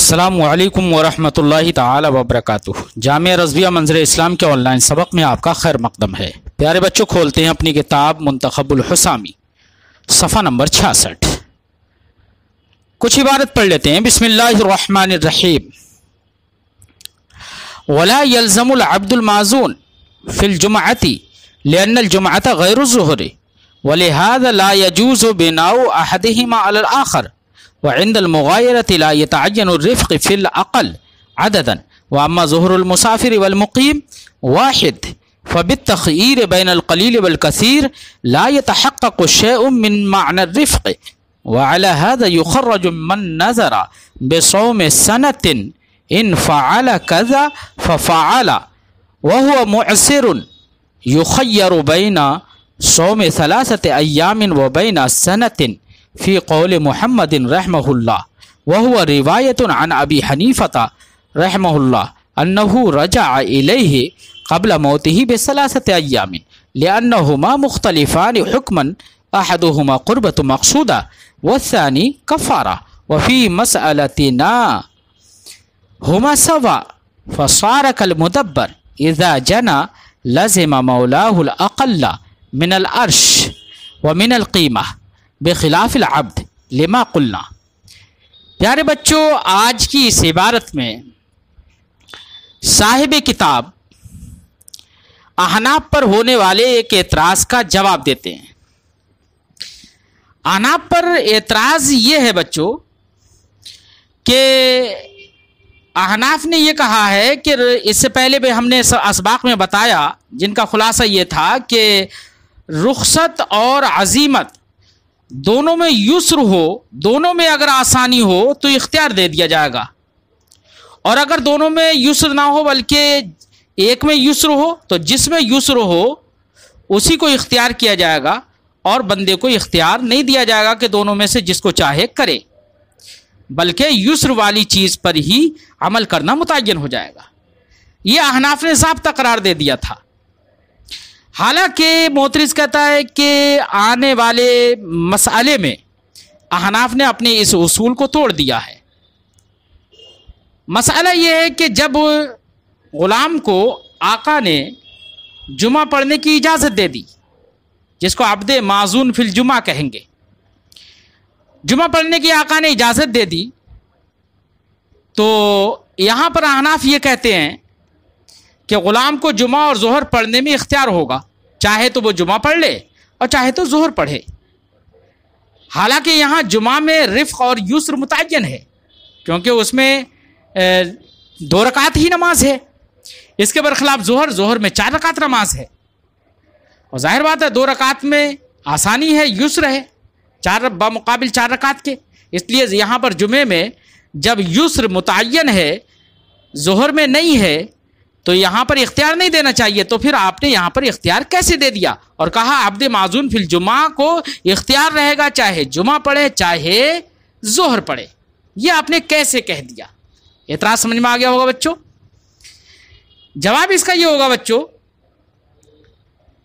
السلام علیکم ورحمۃ اللہ تعالی وبرکاتہ۔ جامعہ رضویہ منظر اسلام کے آن لائن سبق میں آپ کا خیر مقدم ہے۔ پیارے بچوں، کھولتے ہیں اپنی کتاب منتخب الحسامی، صفحہ نمبر 66۔ کچھ عبارت پڑھ لیتے ہیں۔ بسم اللہ الرحمن الرحیم۔ ولا يلزم العبد المعزون في الجمعة لأن الجمعة غير الظهر ولهذا لا يجوز بناء أحدهما على الآخر، وعند المغايرة لا يتعين الرفق في الأقل عددا، وأما ظهر المسافر والمقيم واحد فبالتخيير بين القليل والكثير لا يتحقق شيء من معنى الرفق، وعلى هذا يخرج من نظر بصوم سنة إن فعل كذا ففعل وهو معسر يخير بين صوم 3 أيام وبين سنة في قول محمد رحمه الله، وهو رواية عن أبي حنيفة رحمه الله أنه رجع إليه قبل موته ب3 أيام لأنهما مختلفان حكما، أحدهما قربة مقصودة والثاني كفارة، وفي مسألتنا هما سواء فصار كالمدبر إذا جنى لزم مولاه الأقل من العرش ومن القيمة بخلاف العبد لما قلنا۔ پیارے بچوں، آج کی اس عبارت میں صاحب کتاب احناف پر ہونے والے ایک اعتراض کا جواب دیتے ہیں۔ احناف پر اعتراض یہ ہے بچوں کہ احناف نے یہ کہا ہے کہ اس سے پہلے بھی ہم نے اسباق میں بتایا، جن کا خلاصہ یہ تھا کہ رخصت اور عزیمت دونوں میں یسر ہو، دونوں میں اگر آسانی ہو تو اختیار دے دیا جائے گا، اور اگر دونوں میں یسر نہ ہو بلکہ ایک میں یسر ہو تو جس میں یسر ہو اسی کو اختیار کیا جائے گا، اور بندے کو اختیار نہیں دیا جائے گا کہ دونوں میں سے جس کو چاہے کرے، بلکہ یسر والی چیز پر ہی عمل کرنا متعین ہو جائے گا۔ یہ احناف نے ضابطہ قرار دے دیا تھا۔ حالانکہ معترض کہتا ہے کہ آنے والے مسئلے میں احناف نے اپنے اس اصول کو توڑ دیا ہے۔ مسئلہ یہ ہے کہ جب غلام کو آقا نے جمعہ پڑھنے کی اجازت دے دی، جس کو عبد معزون فی الجمعہ کہیں گے، جمعہ پڑھنے کی آقا نے اجازت دے دی، تو یہاں پر احناف یہ کہتے ہیں کہ غلام کو جمعہ اور ظہر پڑھنے میں اختیار ہوگا، چاہے تو وہ جمعہ پڑھ لے اور چاہے تو ظہر پڑھے۔ حالانکہ یہاں جمعہ میں رفق اور یسر متعین ہے، کیونکہ اس میں 2 رکعت ہی نماز ہے۔ اس کے برخلاف ظہر میں 4 رکعت نماز ہے، اور ظاہر بات ہے 2 رکعت میں آسانی ہے، یسر ہے، 4 بمقابل 4 رکعت کے۔ اس لیے یہاں پر جمعے میں جب یسر متعین ہے، ظہر میں نہیں ہے، تو یہاں پر اختیار نہیں دینا چاہیے، تو پھر آپ نے یہاں پر اختیار کیسے دے دیا اور کہا عبد معزون فی الجمعہ کو اختیار رہے گا، چاہے جمعہ پڑھے چاہے ظہر پڑھے؟ یہ آپ نے کیسے کہہ دیا؟ اعتراض سمجھ میں آ گیا ہوگا بچوں۔ جواب اس کا یہ ہوگا بچوں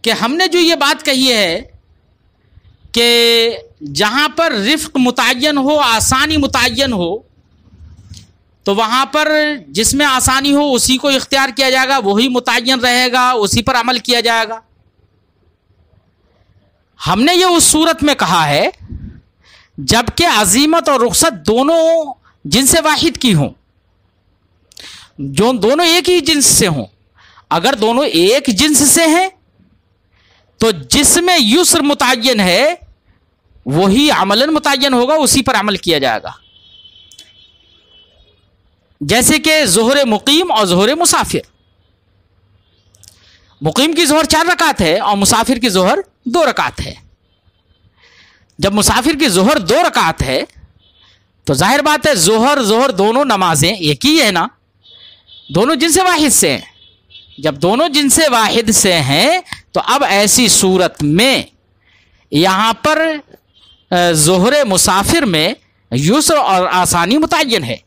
کہ ہم نے جو یہ بات کہی ہے کہ جہاں پر رفق متعین ہو، آسانی متعین ہو، تو وہاں پر جس میں آسانی ہو اسی کو اختیار کیا جائے گا، وہی متعین رہے گا، اسی پر عمل کیا جائے گا۔ ہم نے یہ اس صورت میں کہا ہے جبکہ عزیمت اور رخصت دونوں جنس واحد کی ہوں، جو دونوں ایک ہی جنس سے ہوں۔ اگر دونوں ایک جنس سے ہیں تو جس میں یسر متعین ہے وہی عملاً متعین ہوگا، اسی پر عمل کیا جائے گا۔ جیسے کہ ظہر مقیم اور ظہر مسافر۔ مقیم کی ظہر 4 رکعت ہے اور مسافر کی ظہر 2 رکعت ہے۔ جب مسافر کی ظہر 2 رکعت ہے تو ظاہر بات ہے ظہر دونوں نمازیں ایک ہی ہے نا، دونوں جنس واحد سے ہیں۔ جب دونوں جنس واحد سے ہیں تو اب ایسی صورت میں یہاں پر ظہر مسافر میں یسر اور آسانی متعین ہے،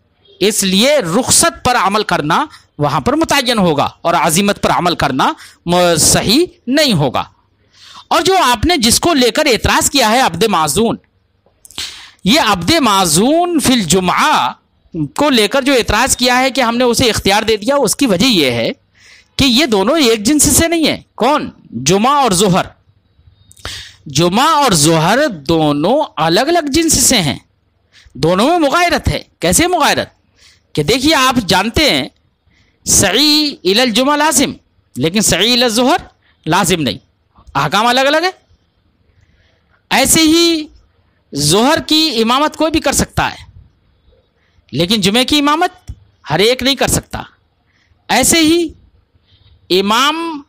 اس لیے رخصت پر عمل کرنا وہاں پر متعین ہوگا اور عزیمت پر عمل کرنا صحیح نہیں ہوگا۔ اور جو آپ نے جس کو لے کر اعتراض کیا ہے عبد معزون، یہ عبد معزون فی الجمعہ کو لے کر جو اعتراض کیا ہے کہ ہم نے اسے اختیار دے دیا، اس کی وجہ یہ ہے کہ یہ دونوں ایک جنس سے نہیں ہیں۔ کون؟ جمعہ اور ظہر۔ جمعہ اور ظہر دونوں الگ الگ جنس سے ہیں، دونوں میں مغایرت ہے۔ کیسے مغایرت؟ کہ دیکھیے آپ جانتے ہیں سعی الی الجمعہ لازم، لیکن سعی الی الظہر لازم نہیں، احکام الگ الگ ہے۔ ایسے ہی ظہر کی امامت کوئی بھی کر سکتا ہے، لیکن جمعے کی امامت ہر ایک نہیں کر سکتا۔ ایسے ہی امام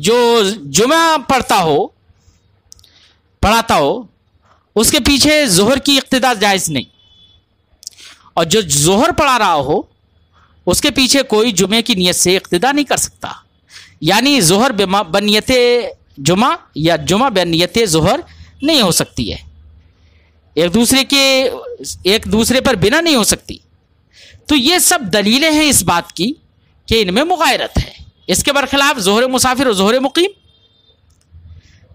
جو جمعہ پڑھاتا ہو اس کے پیچھے ظہر کی اقتداء جائز نہیں، اور جو ظہر پڑھا رہا ہو اس کے پیچھے کوئی جمعے کی نیت سے اقتداء نہیں کر سکتا۔ یعنی ظہر بنیت جمعہ یا جمعہ بنیت ظہر نہیں ہو سکتی ہے، ایک دوسرے پر بنا نہیں ہو سکتی۔ تو یہ سب دلیلیں ہیں اس بات کی کہ ان میں مغایرت ہے۔ اس کے برخلاف ظہر مسافر اور ظہر مقیم،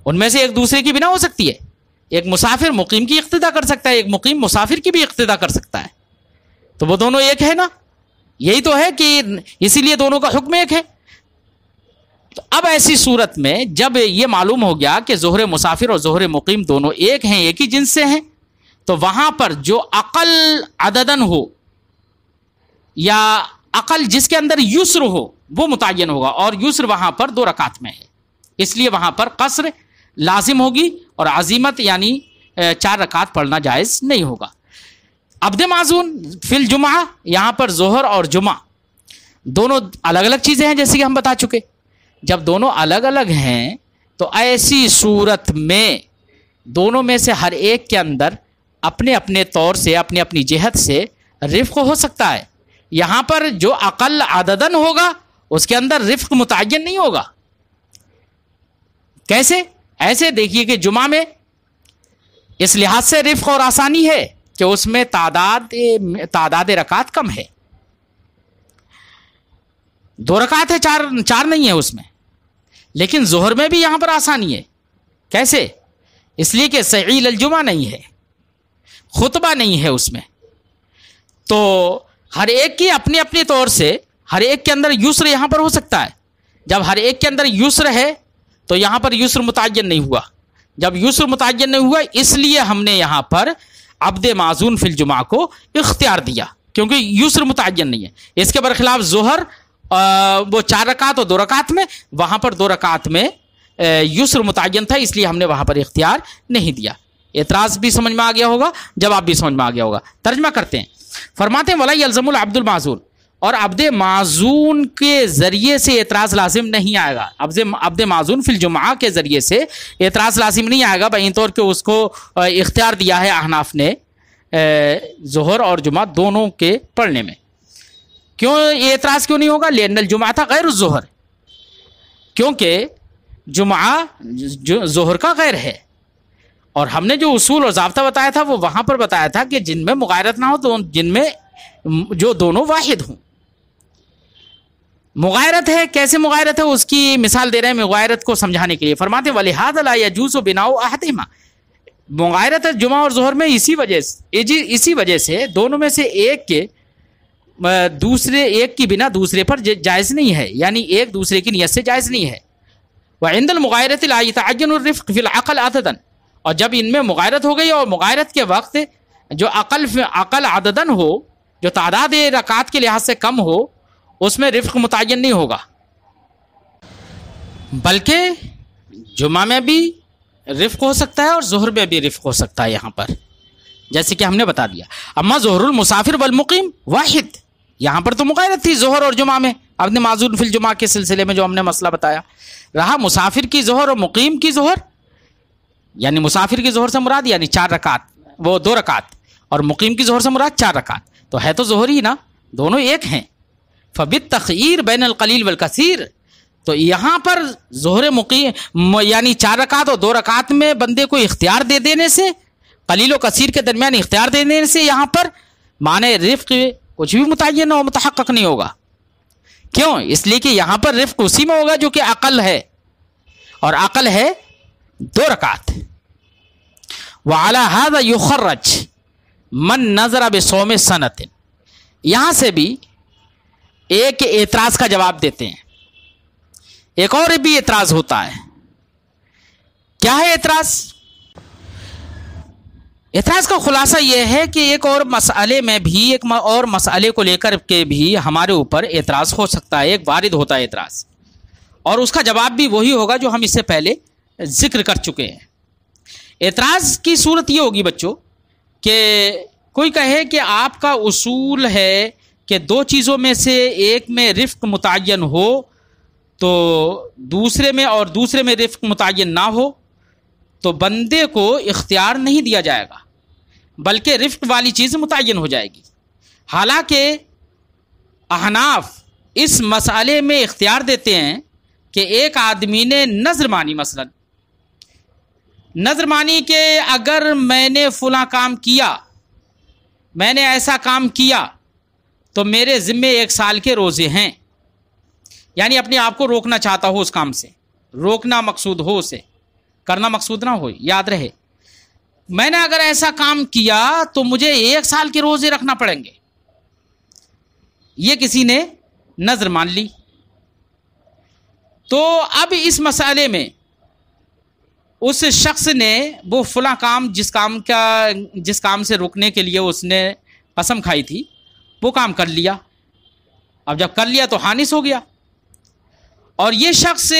ان میں سے ایک دوسرے کی بنا ہو سکتی ہے۔ ایک مسافر مقیم کی اقتداء کر سکتا ہے، ایک مقیم مسافر کی بھی اقتداء کر سکتا ہے، تو وہ دونوں ایک ہے نا۔ یہی تو ہے کہ اسی لیے دونوں کا حکم ایک ہے۔ تو اب ایسی صورت میں جب یہ معلوم ہو گیا کہ ظہر مسافر اور ظہر مقیم دونوں ایک ہیں، ایک ہی جنس سے ہیں، تو وہاں پر جو اقل عددن ہو یا اقل جس کے اندر یسر ہو وہ متعین ہوگا، اور یسر وہاں پر 2 رکعت میں ہے، اس لیے وہاں پر قصر لازم ہوگی اور عزیمت یعنی 4 رکعت پڑھنا جائز نہیں ہوگا۔ عبد معزون فی الجمعہ، یہاں پر ظہر اور جمعہ دونوں الگ الگ چیزیں ہیں، جیسے کہ ہم بتا چکے۔ جب دونوں الگ الگ ہیں تو ایسی صورت میں دونوں میں سے ہر ایک کے اندر اپنے اپنے طور سے اپنی اپنی جہت سے رفق ہو سکتا ہے۔ یہاں پر جو اقل عددن ہوگا اس کے اندر رفق متعین نہیں ہوگا۔ کیسے؟ ایسے دیکھیے کہ جمعہ میں اس لحاظ سے رفق اور آسانی ہے کہ اس میں تعداد رکعت کم ہے، 2 رکعت ہے، 4 نہیں ہے اس میں۔ لیکن ظہر میں بھی یہاں پر آسانی ہے۔ کیسے؟ اس لیے کہ سعی الجمعہ نہیں ہے، خطبہ نہیں ہے اس میں، تو ہر ایک کی اپنے اپنے طور سے ہر ایک کے اندر یسر یہاں پر ہو سکتا ہے۔ جب ہر ایک کے اندر یسر ہے تو یہاں پر یسر متعین نہیں ہوا۔ جب یسر متعین نہیں ہوا اس لیے ہم نے یہاں پر عبد معزون فی الجمعہ کو اختیار دیا، کیونکہ یسر متعین نہیں ہے۔ اس کے برخلاف ظہر وہ 4 رکعت اور 2 رکعت میں، وہاں پر 2 رکعت میں یسر متعین تھا، اس لیے ہم نے وہاں پر اختیار نہیں دیا۔ اعتراض بھی سمجھ میں آ گیا ہوگا، جواب بھی سمجھ میں آ گیا ہوگا۔ ترجمہ کرتے ہیں، فرماتے ہیں وَلَا يَلْزَمُ الْعَبْدُ الْمَعْزُونَ، اور عبد معزون کے ذریعے سے اعتراض لازم نہیں آئے گا۔ عبد معزون فی الجمعہ کے ذریعے سے اعتراض لازم نہیں آئے گا، بہین طور کہ اس کو اختیار دیا ہے احناف نے ظہر اور جمعہ دونوں کے پڑھنے میں۔ کیوں یہ اعتراض کیوں نہیں ہوگا؟ لأن الجمعہ غیر الظہر، کیونکہ جمعہ ظہر کا غیر ہے، اور ہم نے جو اصول اور ضابطہ بتایا تھا وہ وہاں پر بتایا تھا کہ جن میں مغایرت نہ ہو تو جن میں جو دونوں واحد ہوں۔ مغایرت ہے، کیسے مغایرت ہے اس کی مثال دے رہے ہیں مغایرت کو سمجھانے کے لیے۔ فرماتے ہیں وَلِهَذَا لَا يَجُوزُ بِنَاءُ أَحَدِهِمَا، مغایرت ہے جمعہ اور ظہر میں اسی وجہ سے دونوں میں سے ایک کے دوسرے ایک کی بنا دوسرے پر جائز نہیں ہے، یعنی ایک دوسرے کی نیت سے جائز نہیں ہے۔ وعند المغایرۃ لا يتعین الرفق فی العقل عددا، اور جب ان میں مغایرت ہو گئی اور مغایرت کے وقت جو عقل عددن ہو، جو تعداد رکعات کے لحاظ سے کم ہو، اس میں رفق متعین نہیں ہوگا، بلکہ جمعہ میں بھی رفق ہو سکتا ہے اور ظہر میں بھی رفق ہو سکتا ہے یہاں پر، جیسے کہ ہم نے بتا دیا۔ اما ظہر المسافر والمقیم واحد، یہاں پر تو مغایرت تھی ظہر اور جمعہ میں، عبد معزون فی الجمعہ کے سلسلے میں جو ہم نے مسئلہ بتایا رہا۔ مسافر کی ظہر اور مقیم کی ظہر، یعنی مسافر کی ظہر سے مراد یعنی 4 رکعت، وہ 2 رکعت، اور مقیم کی ظہر سے مراد 4 رکعت، تو ہے تو ظہر ہی نا، دونوں ایک ہیں۔ فبالتخیر بین القلیل والکثیر، تو یہاں پر ظہر مقیم یعنی 4 رکعت اور 2 رکعت میں بندے کو اختیار دے دینے سے، قلیل و کثیر کے درمیان اختیار دے دینے سے یہاں پر معنی رفق کچھ بھی متعین اور متحقق نہیں ہوگا۔ کیوں؟ اس لیے کہ یہاں پر رفق اسی میں ہوگا جو کہ عقل ہے، اور عقل ہے 2 رکعت۔ وعلی ھذا یخرج من نظر بصوم سنۃ، یہاں سے بھی ایک اعتراض کا جواب دیتے ہیں، ایک اور بھی اعتراض ہوتا ہے۔ کیا ہے اعتراض؟ اعتراض کا خلاصہ یہ ہے کہ ایک اور مسئلے میں بھی، ایک اور مسئلے کو لے کر کے بھی ہمارے اوپر اعتراض ہو سکتا ہے، ایک وارد ہوتا ہے اعتراض، اور اس کا جواب بھی وہی ہوگا جو ہم اس سے پہلے ذکر کر چکے ہیں۔ اعتراض کی صورت یہ ہوگی بچوں کہ کوئی کہے کہ آپ کا اصول ہے کہ دو چیزوں میں سے ایک میں رفق متعین ہو تو دوسرے میں، اور دوسرے میں رفق متعین نہ ہو تو بندے کو اختیار نہیں دیا جائے گا، بلکہ رفق والی چیز متعین ہو جائے گی۔ حالانکہ احناف اس مسئلے میں اختیار دیتے ہیں کہ ایک آدمی نے نظر مانی، مثلا نظر مانی کہ اگر میں نے فلاں کام کیا، میں نے ایسا کام کیا تو میرے ذمے 1 سال کے روزے ہیں، یعنی اپنے آپ کو روکنا چاہتا ہو اس کام سے، روکنا مقصود ہو، اسے کرنا مقصود نہ ہو، یاد رہے میں نے اگر ایسا کام کیا تو مجھے 1 سال کے روزے رکھنا پڑیں گے، یہ کسی نے نظر مان لی۔ تو اب اس مسئلے میں اس شخص نے وہ فلاں کام جس کام سے رکنے کے لیے اس نے قسم کھائی تھی وہ کام کر لیا، اب جب کر لیا تو حانث ہو گیا، اور یہ شخص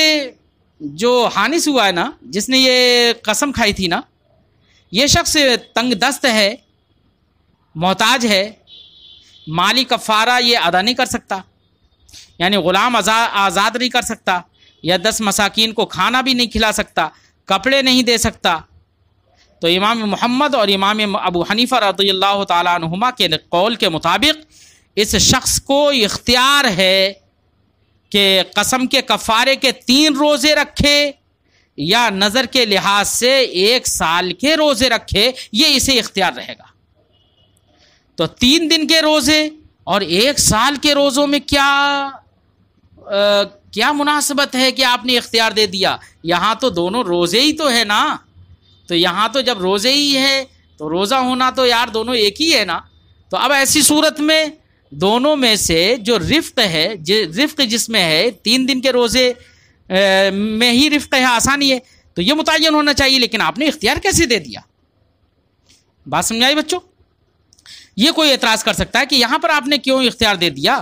جو حانث ہوا ہے نا، جس نے یہ قسم کھائی تھی نا، یہ شخص تنگ دست ہے، محتاج ہے، مالی کفارہ یہ ادا نہیں کر سکتا، یعنی غلام آزاد نہیں کر سکتا، یا 10 مساکین کو کھانا بھی نہیں کھلا سکتا، کپڑے نہیں دے سکتا۔ تو امام محمد اور امام ابو حنیفہ رضی اللہ تعالیٰ عنہما کے قول کے مطابق اس شخص کو اختیار ہے کہ قسم کے کفارے کے 3 روزے رکھے یا نظر کے لحاظ سے 1 سال کے روزے رکھے، یہ اسے اختیار رہے گا۔ تو 3 دن کے روزے اور 1 سال کے روزوں میں کیا مناسبت ہے کہ آپ نے اختیار دے دیا؟ یہاں تو دونوں روزے ہی تو ہے نا، تو یہاں تو جب روزے ہی ہے تو روزہ ہونا تو یار دونوں ایک ہی ہے نا۔ تو اب ایسی صورت میں دونوں میں سے جو رفق ہے، رفق جس میں ہے 3 دن کے روزے میں ہی رفق ہے، آسانی ہے، تو یہ متعین ہونا چاہیے، لیکن آپ نے اختیار کیسے دے دیا؟ بات سمجھائی بچوں؟ یہ کوئی اعتراض کر سکتا ہے کہ یہاں پر آپ نے کیوں اختیار دے دیا؟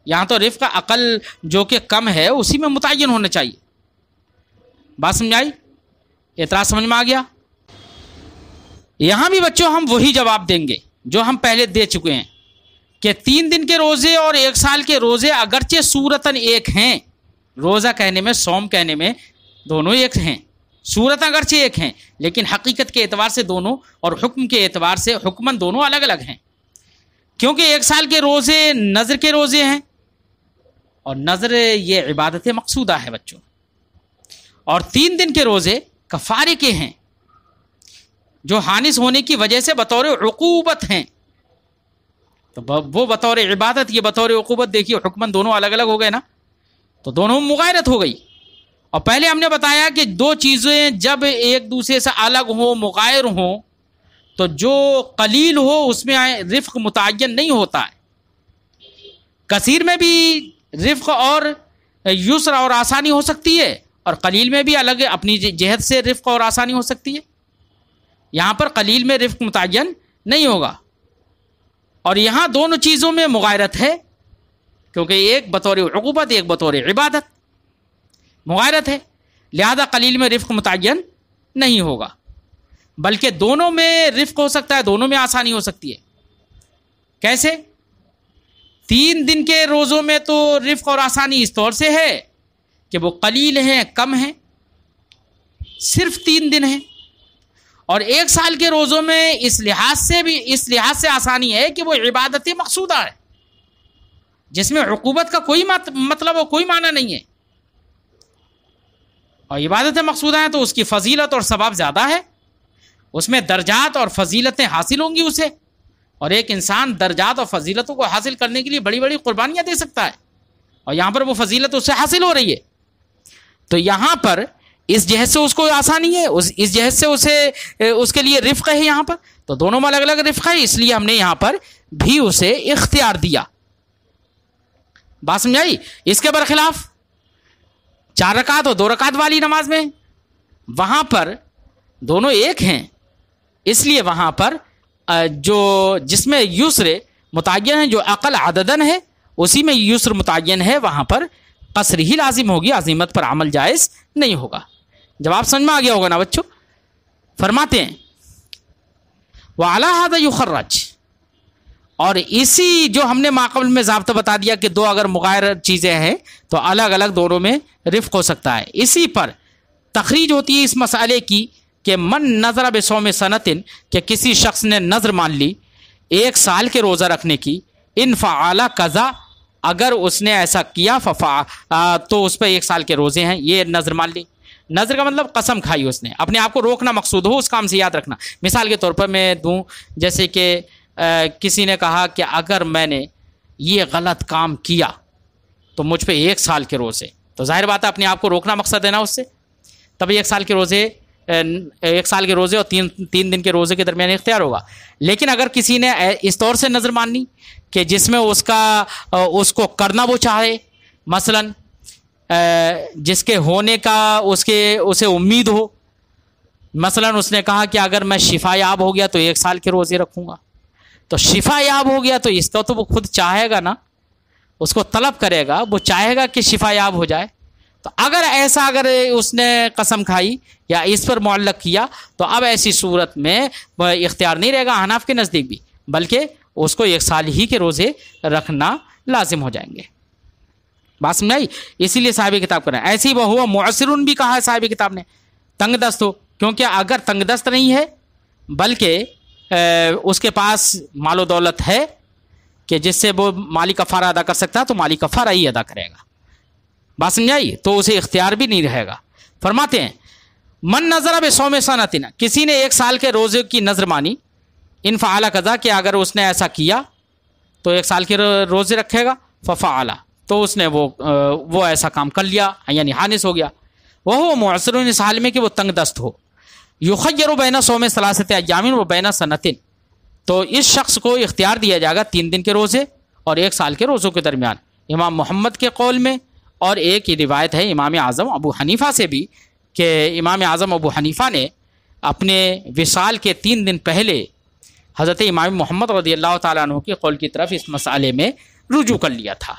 یہاں تو رفق عقل جو کہ کم ہے اسی میں متعین ہونا چاہیے۔ بات سمجھائی؟ اعتراض سمجھ میں آ گیا؟ یہاں بھی بچوں ہم وہی جواب دیں گے جو ہم پہلے دے چکے ہیں کہ 3 دن کے روزے اور 1 سال کے روزے اگرچہ صورتاً ایک ہیں، روزہ کہنے میں، صوم کہنے میں دونوں ایک ہیں، صورت اگرچہ ایک ہیں، لیکن حقیقت کے اعتبار سے دونوں اور حکم کے اعتبار سے حکماً دونوں الگ الگ ہیں، کیونکہ 1 سال کے روزے نظر کے روزے ہیں، اور نظر یہ عبادت مقصودہ ہے بچوں، اور 3 دن کے روزے کفارے کے ہیں جو حانث ہونے کی وجہ سے بطور عقوبت ہیں، تو وہ بطور عبادت، یہ بطور عقوبت، دیکھیے حکماً دونوں الگ الگ ہو گئے نا، تو دونوں مغایرت ہو گئی۔ اور پہلے ہم نے بتایا کہ 2 چیزیں جب ایک دوسرے سے الگ ہوں، مغایر ہوں، تو جو قلیل ہو اس میں رفق متعین نہیں ہوتا ہے، کثیر میں بھی رفق اور یسر اور آسانی ہو سکتی ہے، اور قلیل میں بھی الگ اپنی جہت سے رفق اور آسانی ہو سکتی ہے۔ یہاں پر قلیل میں رفق متعین نہیں ہوگا، اور یہاں دونوں چیزوں میں مغایرت ہے، کیونکہ ایک بطور عقوبت، ایک بطور عبادت، مغایرت ہے، لہذا قلیل میں رفق متعین نہیں ہوگا، بلکہ دونوں میں رفق ہو سکتا ہے، دونوں میں آسانی ہو سکتی ہے۔ کیسے؟ 3 دن کے روزوں میں تو رفق اور آسانی اس طور سے ہے کہ وہ قلیل ہیں، کم ہیں، صرف 3 دن ہیں، اور 1 سال کے روزوں میں اس لحاظ سے آسانی ہے کہ وہ عبادت مقصودہ ہے، جس میں عقوبت کا کوئی مطلب اور کوئی معنی نہیں ہے، اور عبادت مقصودہ ہے تو اس کی فضیلت اور ثواب زیادہ ہے، اس میں درجات اور فضیلتیں حاصل ہوں گی اسے، اور ایک انسان درجات اور فضیلتوں کو حاصل کرنے کے لیے بڑی بڑی قربانیاں دے سکتا ہے، اور یہاں پر وہ فضیلت اس سے حاصل ہو رہی ہے۔ تو یہاں پر اس جہت سے اس کو آسانی ہے، اس جہت سے اس کے لیے رفق ہے یہاں پر، تو دونوں میں الگ الگ رفق ہے، اس لیے ہم نے یہاں پر بھی اسے اختیار دیا. بات سمجھ آئی؟ اس کے برخلاف 4 رکعت اور 2 رکعت والی نماز میں وہاں پر دونوں ایک ہیں، اس لیے وہاں پر جس میں یسر متعین ہے، جو اقل عددن ہے اسی میں یسر متعین ہے، وہاں پر قصر ہی لازم ہوگی، عزیمت پر عمل جائز نہیں ہوگا. جواب سمجھ میں آ گیا ہوگا نا بچوں؟ فرماتے ہیں وعلی ھذا یخرج، اور اسی جو ہم نے ماقبل میں ضابطہ بتا دیا کہ 2 اگر مغایر چیزیں ہیں تو الگ الگ دونوں میں رفق ہو سکتا ہے، اسی پر تخریج ہوتی ہے اس مسئلے کی کہ من نظر بصوم سنۃ، کہ کسی شخص نے نظر مان لی 1 سال کے روزہ رکھنے کی، ان فعل قضا، اگر اس نے ایسا کیا تو اس پہ 1 سال کے روزے ہیں. یہ نظر مان لی، نظر کا مطلب قسم کھائی، اس نے اپنے آپ کو روکنا مقصود ہو اس کام سے، یاد رکھنا. مثال کے طور پر میں دوں، جیسے کہ کسی نے کہا کہ اگر میں نے یہ غلط کام کیا تو مجھ پہ 1 سال کے روزے، تو ظاہر بات ہے اپنے آپ کو روکنا مقصد ہے نا اس سے، تب 1 سال کے روزے 1 سال کے روزے اور 3 دن کے روزے کے درمیان اختیار ہوگا. لیکن اگر کسی نے اس طور سے نظر مانی کہ جس میں اس کو کرنا وہ چاہے، مثلا جس کے ہونے کا اسے امید ہو، مثلا اس نے کہا کہ اگر میں شفا یاب ہو گیا تو 1 سال کے روزے رکھوں گا، تو شفا یاب ہو گیا تو اس کا تو وہ خود چاہے گا نا، اس کو طلب کرے گا، وہ چاہے گا کہ شفا یاب ہو جائے. تو اگر اس نے قسم کھائی یا اس پر معلق کیا تو اب ایسی صورت میں اختیار نہیں رہے گا احناف کے نزدیک بھی، بلکہ اس کو 1 سال ہی کے روزے رکھنا لازم ہو جائیں گے. بات سمجھ آئی؟ اسی لیے صاحب کتاب کریں ایسی وہ ہوا معسرن بھی کہا ہے صاحب کتاب نے، تنگ دست ہو، کیونکہ اگر تنگ دست نہیں ہے بلکہ اس کے پاس مال و دولت ہے کہ جس سے وہ مالی کفارہ ادا کر سکتا ہے تو مالی کفارہ ہی ادا کرے گا. بات سمجھائی؟ تو اسے اختیار بھی نہیں رہے گا. فرماتے ہیں من نظر بصوم سنۃ، کسی نے 1 سال کے روزے کی نظر مانی، ان فعل قضا، کہ اگر اس نے ایسا کیا تو 1 سال کے روزے رکھے گا، ففعل، تو اس نے وہ ایسا کام کر لیا، یعنی حانس ہو گیا. وہ معسر، اس حال میں کہ وہ تنگ دست ہو. یخیر بین صوم 3 ایام و بین سنۃ، تو اس شخص کو اختیار دیا جائے گا 3 دن کے روزے اور 1 سال کے روزوں کے درمیان. امام محمد کے قول میں، اور ایک روایت ہے امام اعظم ابو حنیفہ سے بھی کہ امام اعظم ابو حنیفہ نے اپنے وصال کے 3 دن پہلے حضرت امام محمد رضی اللہ تعالیٰ عنہ کے قول کی طرف اس مسئلے میں رجوع کر لیا تھا.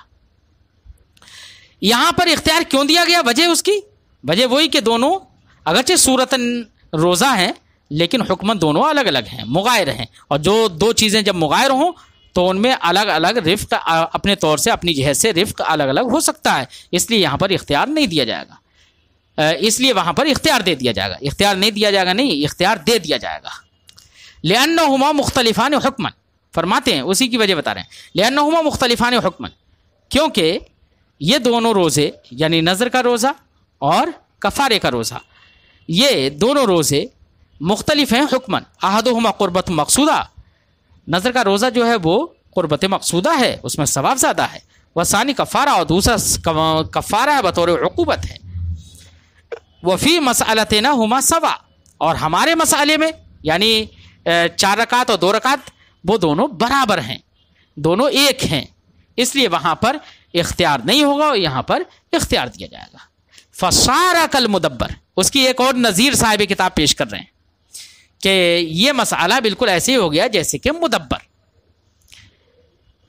یہاں پر اختیار کیوں دیا گیا؟ اس کی وجہ وہی کہ دونوں اگرچہ صورتاً روزہ ہیں لیکن حکمت دونوں الگ الگ ہیں، مغائر ہیں، اور جو 2 چیزیں جب مغائر ہوں تو ان میں الگ الگ رفق اپنے طور سے، اپنی جہت سے رفق الگ الگ ہو سکتا ہے، اس لیے یہاں پر اختیار نہیں دیا جائے گا، اس لیے وہاں پر اختیار دے دیا جائے گا. اختیار نہیں دیا جائے گا، نہیں، اختیار دے دیا جائے گا. لأنہما مختلفان حکما، فرماتے ہیں اسی کی وجہ بتا رہے ہیں، لأنہما مختلفان حکما، کیونکہ یہ دونوں روزے، یعنی نظر کا روزہ اور کفارے کا روزہ، یہ دونوں روزے مختلف ہیں حکما. احدہما قربت مقصودہ، نظر کا روزہ جو ہے وہ قربت مقصودہ ہے، اس میں ثواب زیادہ ہے. وثانی کفارہ، اور دوسرا کفارہ ہے بطور عقوبت ہے. وفی مسئلتنا ہما سوا، اور ہمارے مسئلے میں یعنی 4 رکعت اور 2 رکعت وہ دونوں برابر ہیں، دونوں ایک ہیں، اس لیے وہاں پر اختیار نہیں ہوگا اور یہاں پر اختیار دیا جائے گا. فصار کالمدبر، اس کی ایک اور نظیر صاحب کتاب پیش کر رہے ہیں کہ یہ مسئلہ بالکل ایسے ہی ہو گیا جیسے کہ مدبر.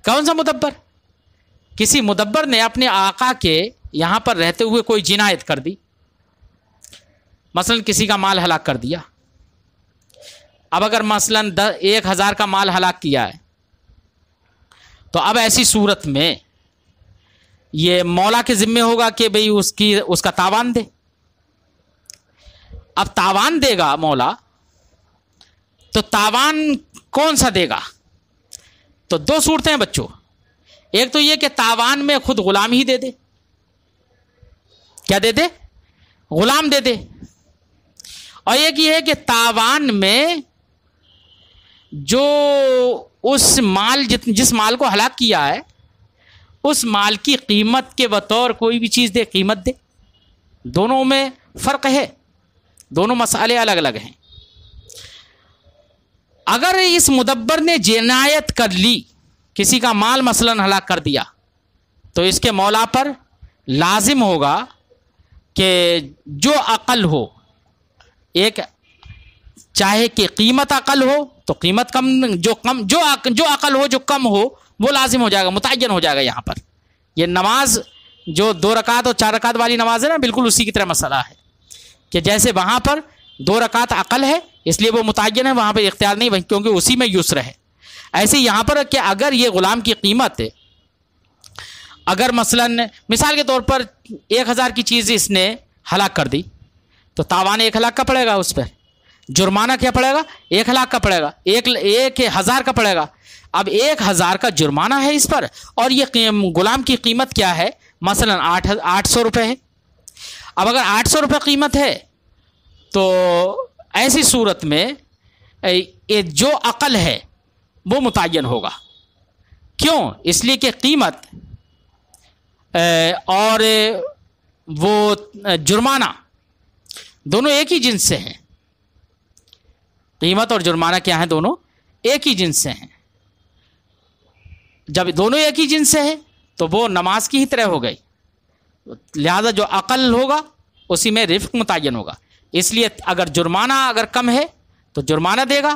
کون سا مدبر؟ کسی مدبر نے اپنے آقا کے یہاں پر رہتے ہوئے کوئی جنایت کر دی، مثلا کسی کا مال ہلاک کر دیا. اب اگر مثلا 1000 کا مال ہلاک کیا ہے تو اب ایسی صورت میں یہ مولا کے ذمے ہوگا کہ بھئی اس کا تاوان دے. اب تاوان دے گا مولا، تو تاوان کون سا دے گا؟ تو 2 صورتیں ہیں بچوں. ایک تو یہ کہ تاوان میں خود غلام ہی دے دے. کیا دے دے؟ غلام دے دے. اور ایک یہ ہے کہ تاوان میں جو اس مال جس مال کو ہلاک کیا ہے اس مال کی قیمت کے بطور کوئی بھی چیز دے، قیمت دے. دونوں میں فرق ہے، دونوں مسئلے الگ الگ ہیں۔ اگر اس مدبر نے جنایت کر لی، کسی کا مال مثلا ہلاک کر دیا، تو اس کے مولا پر لازم ہوگا کہ جو عقل ہو، ایک چاہے کہ قیمت عقل ہو تو قیمت کم، جو عقل ہو جو کم ہو وہ لازم ہو جائے گا، متعین ہو جائے گا۔ یہاں پر یہ نماز جو 2 رکعت اور 4 رکعت والی نماز ہے نا، بالکل اسی کی طرح مسئلہ ہے کہ جیسے وہاں پر 2 رکعت عقل ہے اس لیے وہ متعین ہے، وہاں پہ اختیار نہیں کیونکہ اسی میں یسر ہے۔ ایسے یہاں پر کہ اگر یہ غلام کی قیمت اگر مثلا مثال کے طور پر 1000 کی چیز اس نے ہلاک کر دی تو تاوان 1 لاکھ کا پڑے گا، اس پہ جرمانہ کیا پڑے گا؟ 1 لاکھ کا پڑے گا، 1000 کا پڑے گا۔ اب 1000 کا جرمانہ ہے اس پر، اور یہ غلام کی قیمت کیا ہے؟ مثلا 800 روپے ہے۔ اب اگر 800 روپے قیمت ہے تو ایسی صورت میں جو عقل ہے وہ متعین ہوگا۔ کیوں؟ اس لیے کہ قیمت اور وہ جرمانہ دونوں ایک ہی جنس سے ہیں۔ قیمت اور جرمانہ کیا ہیں؟ دونوں ایک ہی جنس سے ہیں۔ جب دونوں ایک ہی جنس سے ہیں تو وہ نماز کی ہی طرح ہو گئی، لہذا جو عقل ہوگا اسی میں رفق متعین ہوگا۔ اس لیے اگر جرمانہ اگر کم ہے تو جرمانہ دے گا،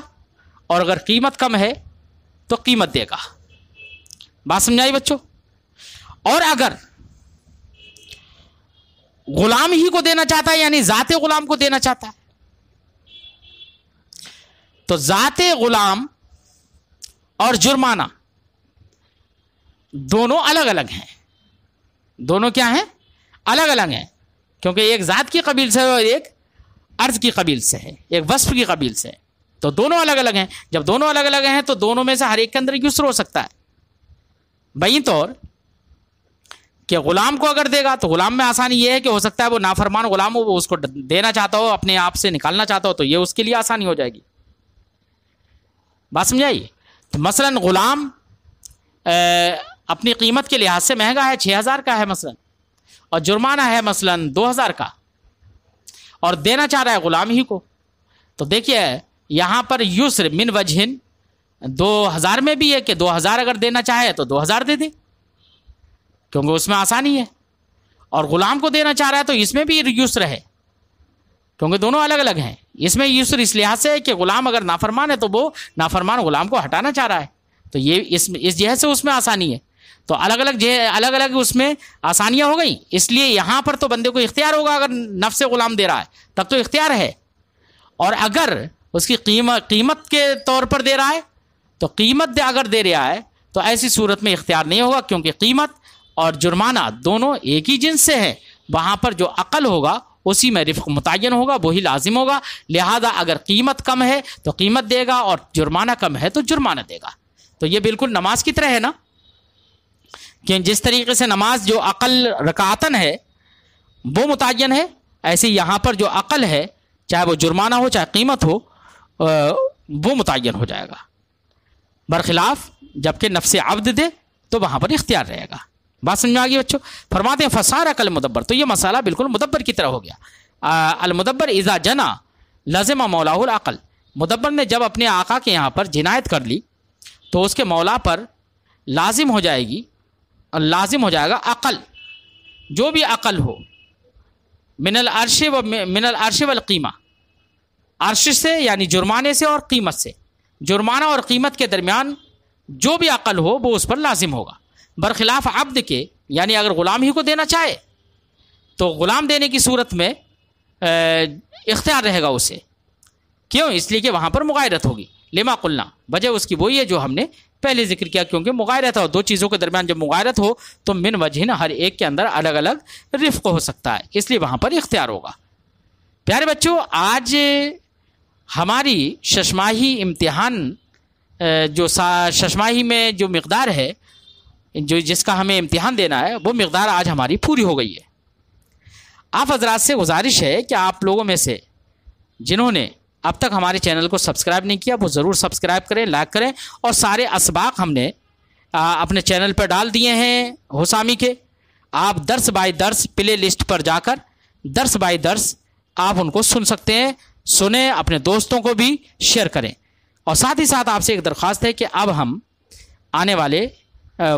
اور اگر قیمت کم ہے تو قیمت دے گا۔ بات سمجھائی بچوں؟ اور اگر غلام ہی کو دینا چاہتا ہے، یعنی ذات غلام کو دینا چاہتا ہے، تو ذات غلام اور جرمانہ دونوں الگ الگ ہیں۔ دونوں کیا ہیں؟ الگ الگ ہیں، کیونکہ ایک ذات کی قبیل سے ہے اور ایک عرض کی قبیل سے ہے، ایک وصف کی قبیل سے ہے، تو دونوں الگ الگ ہیں۔ جب دونوں الگ الگ ہیں تو دونوں میں سے ہر ایک کے اندر یسر ہو سکتا ہے۔ بہین طور کہ غلام کو اگر دے گا تو غلام میں آسانی یہ ہے کہ ہو سکتا ہے وہ نافرمان غلام ہو، وہ اس کو دینا چاہتا ہو، اپنے آپ سے نکالنا چاہتا ہو، تو یہ اس کے لیے آسانی ہو جائے گی۔ بات سمجھائیے؟ تو مثلا غلام اپنی قیمت کے لحاظ سے مہنگا ہے، 6000 کا ہے مثلا، اور جرمانہ ہے مثلا 2000 کا، اور دینا چاہ رہا ہے غلام ہی کو، تو دیکھیے یہاں پر یسر من وجہن 2000 میں بھی ہے کہ 2000 اگر دینا چاہے تو 2000 دے دے، کیونکہ اس میں آسانی ہے، اور غلام کو دینا چاہ رہا ہے تو اس میں بھی یسر ہے، کیونکہ دونوں الگ الگ ہیں۔ اس میں یسر اس لحاظ سے ہے کہ غلام اگر نافرمان ہے تو وہ نافرمان غلام کو ہٹانا چاہ رہا ہے، تو یہ اس جہت سے اس میں آسانی ہے۔ تو الگ الگ اس میں آسانیاں ہو گئیں، اس لیے یہاں پر تو بندے کو اختیار ہوگا، اگر نفس غلام دے رہا ہے تب تو اختیار ہے، اور اگر اس کی قیمت کے طور پر دے رہا ہے تو قیمت اگر دے رہا ہے تو ایسی صورت میں اختیار نہیں ہوگا، کیونکہ قیمت اور جرمانہ دونوں ایک ہی جنس سے ہیں۔ وہاں پر جو عقل ہوگا اسی میں رفق متعین ہوگا، وہی لازم ہوگا، لہذا اگر قیمت کم ہے تو قیمت دے گا، اور جرمانہ کم ہے تو جرمانہ دے گا۔ تو یہ بالکل نماز کی طرح ہے نا، کہ جس طریقے سے نماز جو عقل رکعتن ہے وہ متعین ہے، ایسے یہاں پر جو عقل ہے چاہے وہ جرمانہ ہو چاہے قیمت ہو وہ متعین ہو جائے گا، برخلاف جبکہ نفس عبد دے تو وہاں پر اختیار رہے گا۔ بات سمجھ میں آ گئی بچوں؟ فرماتے ہیں فصار عقل مدبر، تو یہ مسئلہ بالکل مدبر کی طرح ہو گیا۔ المدبر اذا جنا لازم مولا العقل، مدبر نے جب اپنے آقا کے یہاں پر جنایت کر لی تو اس کے مولا پر لازم ہو جائے گی، لازم ہو جائے گا عقل، جو بھی عقل ہو، من العرش والقیمہ، عرش سے یعنی جرمانے سے اور قیمت سے، جرمانہ اور قیمت کے درمیان جو بھی عقل ہو وہ اس پر لازم ہوگا، برخلاف عبد کے، یعنی اگر غلام ہی کو دینا چاہے تو غلام دینے کی صورت میں اختیار رہے گا اسے۔ کیوں؟ اس لیے کہ وہاں پر مغایرت ہوگی، لما قلنا، وجہ اس کی وہی ہے جو ہم نے پہلے ذکر کیا، کیونکہ مغایرت ہو، دو چیزوں کے درمیان جب مغایرت ہو تو من وجہ ہر ایک کے اندر الگ الگ رفق ہو سکتا ہے، اس لیے وہاں پر اختیار ہوگا۔ پیارے بچوں، آج ہماری ششماہی امتحان جو ششماہی میں جو مقدار ہے جس کا ہمیں امتحان دینا ہے وہ مقدار آج ہماری پوری ہو گئی ہے۔ آپ حضرات سے گزارش ہے کہ آپ لوگوں میں سے جنہوں نے اب تک ہمارے چینل کو سبسکرائب نہیں کیا وہ ضرور سبسکرائب کریں، لائک کریں، اور سارے اسباق ہم نے اپنے چینل پر ڈال دیے ہیں حسامی کے۔ آپ درس بائی درس پلے لسٹ پر جا کر درس بائی درس آپ ان کو سن سکتے ہیں. سنیں، اپنے دوستوں کو بھی شیئر کریں. اور ساتھ ہی ساتھ آپ سے ایک درخواست ہے کہ اب ہم آنے والے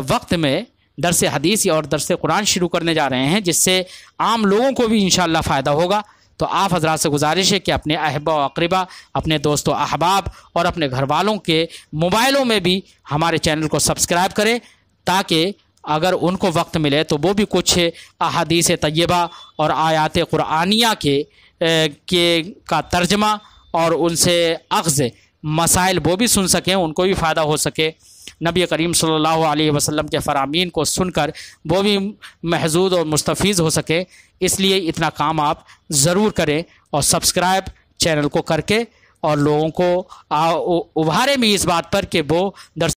وقت میں درس حدیث اور درس قرآن شروع کرنے جا رہے ہیں، جس سے عام لوگوں کو بھی انشاءاللہ فائدہ ہوگا. تو آپ حضرات سے گزارش ہے کہ اپنے احبا و اقربا، اپنے دوست و احباب اور اپنے گھر والوں کے موبائلوں میں بھی ہمارے چینل کو سبسکرائب کریں، تاکہ اگر ان کو وقت ملے تو وہ بھی کچھ احادیث طیبہ اور آیات قرآنیہ کا ترجمہ اور ان سے اخذ مسائل وہ بھی سن سکیں، ان کو بھی فائدہ ہو سکے. نبی کریم صلی اللہ علیہ وسلم کے فرامین کو سن کر وہ بھی محظوظ اور مستفیض ہو سکے. اس لیے اتنا کام آپ ضرور کریں اور سبسکرائب چینل کو کر کے اور لوگوں کو ابھارے بھی اس بات پر کہ وہ درس